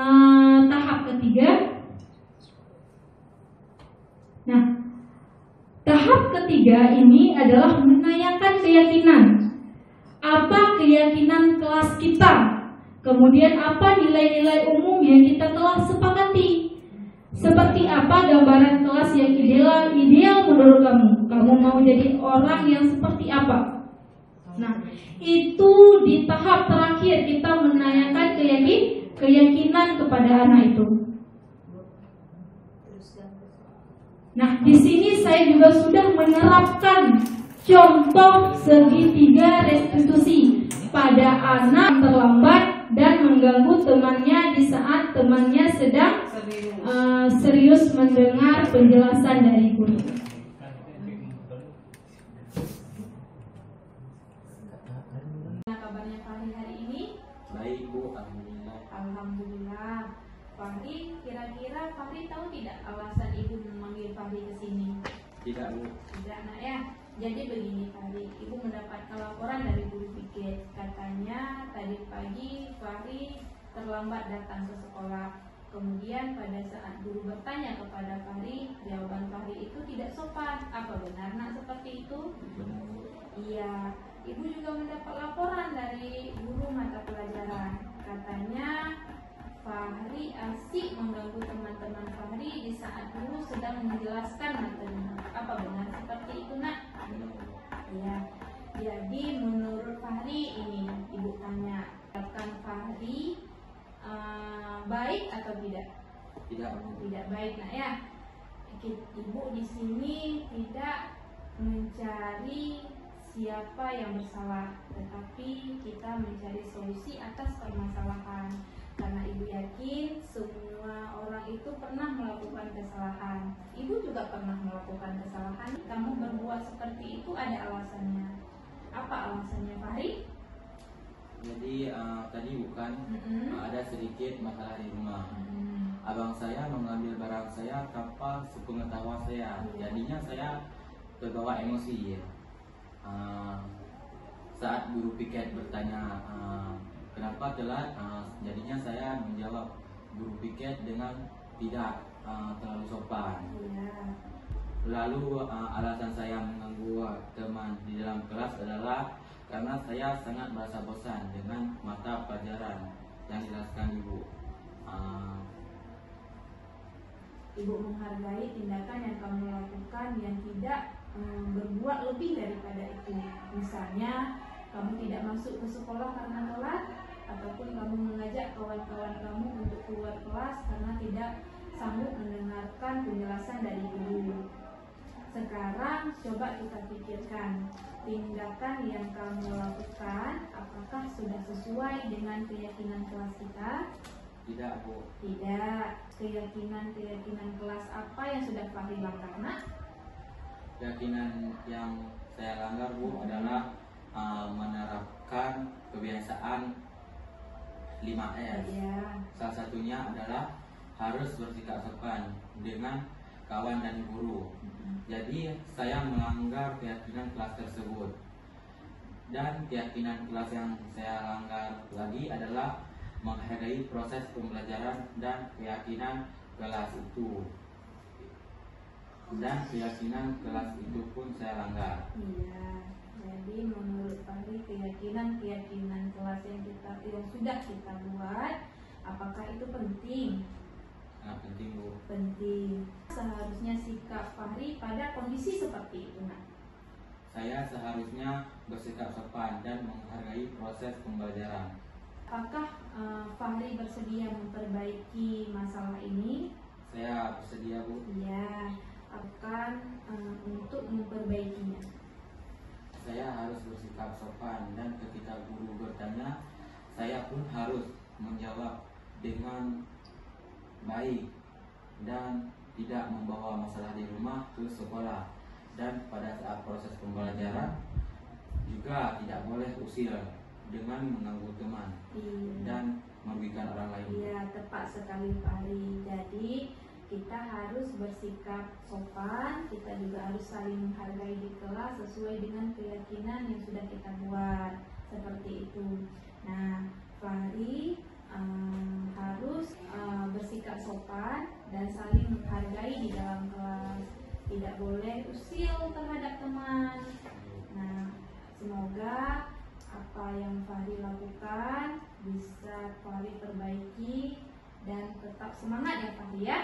tahap ketiga. Nah, tahap ketiga ini adalah menanyakan keyakinan. Apa keyakinan kelas kita? Kemudian apa nilai-nilai umum yang kita telah sepakati? Seperti apa gambaran kelas yang ideal menurut kamu? Kamu mau jadi orang yang seperti apa? Nah, itu di tahap terakhir kita menanyakan keyakinan kepada anak itu. Nah, di sini saya juga sudah menerapkan contoh segitiga restitusi pada anak terlambat dan mengganggu temannya di saat temannya sedang serius mendengar penjelasan dari guru. Nah, kabarnya Fahri hari ini? Baik, Bu. Alhamdulillah. Alhamdulillah. Fahri, kira-kira Fahri tahu tidak alasan ibu memanggil Fahri ke sini? Tidak, Bu. Tidak, nak ya. Jadi begini Fahri, ibu mendapatkan laporan dari guru piket. Katanya tadi pagi Fahri terlambat datang ke sekolah. Kemudian pada saat guru bertanya kepada Fahri, jawaban Fahri itu tidak sopan. Apa benar nak seperti itu? Benar. Iya. Ibu juga mendapat laporan dari guru mata pelajaran. Katanya Fahri asik mengganggu teman-teman Fahri di saat guru sedang menjelaskan materinya. Apa benar seperti itu nak? Iya. Jadi menurut Fahri ini ibu tanya, akan Fahri baik atau tidak? Tidak. Tidak baik nak ya. Ibu di sini tidak mencari siapa yang bersalah, tetapi kita mencari solusi atas permasalahan. Karena ibu yakin semua orang itu pernah melakukan kesalahan. Ibu juga pernah melakukan kesalahan. Kamu berbuat seperti itu ada alasannya. Apa alasannya Fahri? Jadi tadi bukan ada sedikit masalah di rumah. Abang saya mengambil barang saya tanpa sepengetahuan saya. Jadinya saya terbawa emosi. Saat guru piket bertanya, Kenapa telat? Jadinya saya menjawab guru piket dengan tidak terlalu sopan. Lalu alasan saya mengganggu teman di dalam kelas adalah karena saya sangat merasa bosan dengan mata pelajaran yang dijelaskan ibu. Ibu menghargai tindakan yang kamu lakukan yang tidak berbuat lebih daripada itu. Misalnya, kamu tidak masuk ke sekolah karena telat, ataupun kamu mengajak kawan-kawan kamu untuk keluar kelas karena tidak sanggup mendengarkan penjelasan dari guru. Sekarang coba kita pikirkan, tindakan yang kamu lakukan apakah sudah sesuai dengan keyakinan kelas kita? Tidak, Bu. Tidak. Keyakinan kelas apa yang sudah Fahri langgar, Nak? Keyakinan yang saya langgar, Bu, adalah menerapkan kebiasaan 5S. Salah satunya adalah harus bersikap sopan dengan kawan dan guru. Jadi saya melanggar keyakinan kelas tersebut. Dan keyakinan kelas yang saya langgar lagi adalah menghargai proses pembelajaran dan keyakinan kelas itu. Dan keyakinan kelas itu pun saya langgar. Iya. Jadi menurut Fahri keyakinan kelas yang sudah kita buat, apakah itu penting? Sangat penting, Bu. Penting. Seharusnya sikap Fahri pada kondisi seperti itu, Nak. Saya seharusnya bersikap sopan dan menghargai proses pembelajaran. Apakah Fahri bersedia memperbaiki masalah ini? Saya bersedia, Bu. Iya, akan untuk memperbaikinya. Saya harus bersikap sopan dan ketika guru bertanya, saya pun harus menjawab dengan baik dan tidak membawa masalah di rumah ke sekolah. Dan pada saat proses pembelajaran juga tidak boleh usil dengan mengganggu teman dan merugikan orang lain. Iya, tepat sekali Fahri. Jadi kita harus bersikap sopan, kita juga harus saling menghargai di kelas sesuai dengan keyakinan yang sudah kita buat, seperti itu. Nah, Fahri harus bersikap sopan dan saling menghargai di dalam kelas, tidak boleh usil terhadap teman. Nah, semoga apa yang Fahri lakukan bisa Fahri perbaiki dan tetap semangat ya Fahri ya.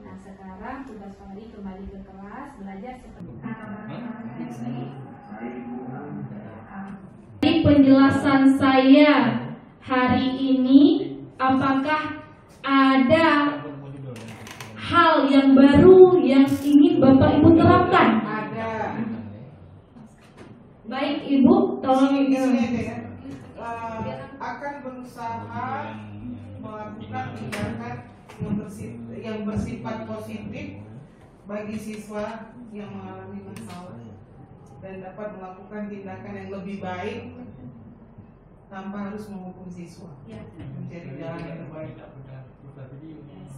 Nah, sekarang tugas Fahri kembali ke kelas belajar seperti Dari penjelasan saya hari ini, apakah ada hal yang baru yang ingin Bapak Ibu terapkan? Ada. Baik Ibu, tolong akan berusaha melakukan tindakan yang bersifat positif bagi siswa yang mengalami masalah dan dapat melakukan tindakan yang lebih baik tanpa harus menghukum siswa. Menjadi jalan yang terbaik.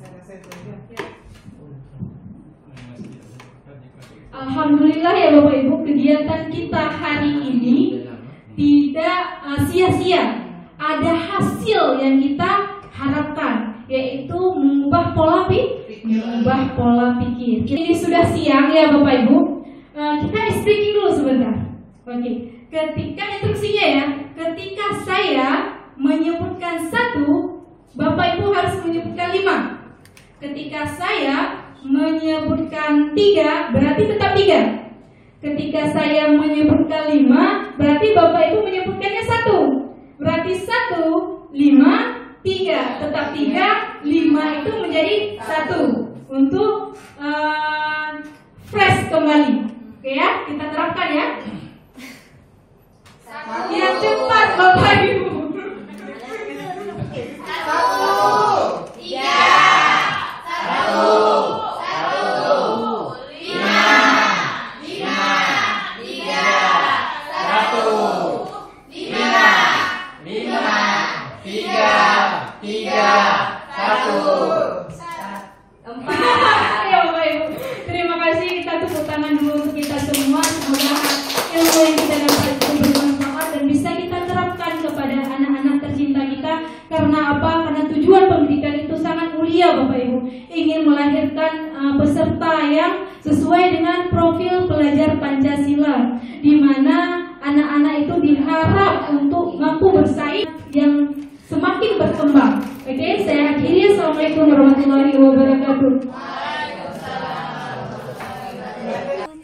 Saya rasa itu aja. Alhamdulillah ya Bapak Ibu, kegiatan kita hari ini tidak sia-sia. Ada hasil yang kita harapkan, yaitu mengubah pola pikir. Ini sudah siang ya Bapak Ibu. Kita speaking dulu sebentar. Oke. Ketika instruksinya ya, ketika saya menyebutkan 1, Bapak Ibu harus menyebutkan 5. Ketika saya menyebutkan 3, berarti tetap 3. Ketika saya menyebutkan 5, berarti Bapak Ibu menyebutkannya 1. Berarti 1, 5, 3, tetap 3, 5 itu menjadi 1. Untuk fresh kembali. Oke ya, kita terapkan ya. Yang cepat Bapak Ibu. 1, 4. Ya Bapak Ibu, terima kasih. Kita tepuk tangan dulu untuk kita semua. Semoga Pancasila, di mana anak-anak itu diharap untuk mampu bersaing yang semakin berkembang. Oke, saya akhiri. Assalamualaikum warahmatullahi wabarakatuh.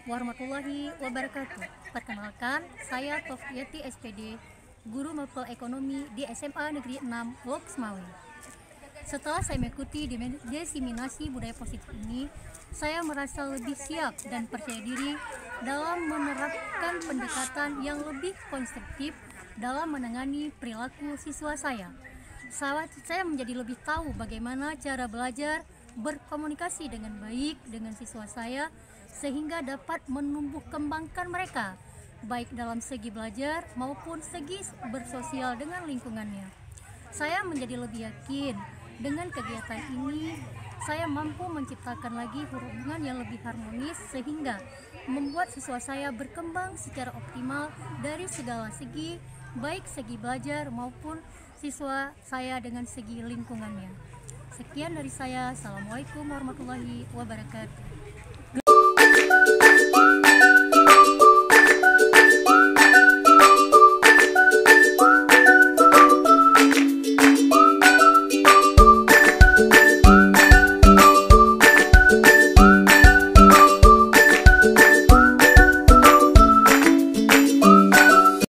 Warahmatullahi wabarakatuh. Perkenalkan, saya Tofiyati SPD, guru mapel ekonomi di SMA Negeri 6 Woksmawe. Setelah saya mengikuti diseminasi budaya positif ini, saya merasa lebih siap dan percaya diri dalam menerapkan pendekatan yang lebih konstruktif dalam menangani perilaku siswa saya. Saya menjadi lebih tahu bagaimana cara belajar berkomunikasi dengan baik dengan siswa saya, sehingga dapat menumbuh kembangkan mereka, baik dalam segi belajar maupun segi bersosial dengan lingkungannya. Saya menjadi lebih yakin dengan kegiatan ini, saya mampu menciptakan lagi hubungan yang lebih harmonis sehingga membuat siswa saya berkembang secara optimal dari segala segi, baik segi belajar maupun siswa saya dengan segi lingkungannya. Sekian dari saya. Assalamualaikum warahmatullahi wabarakatuh.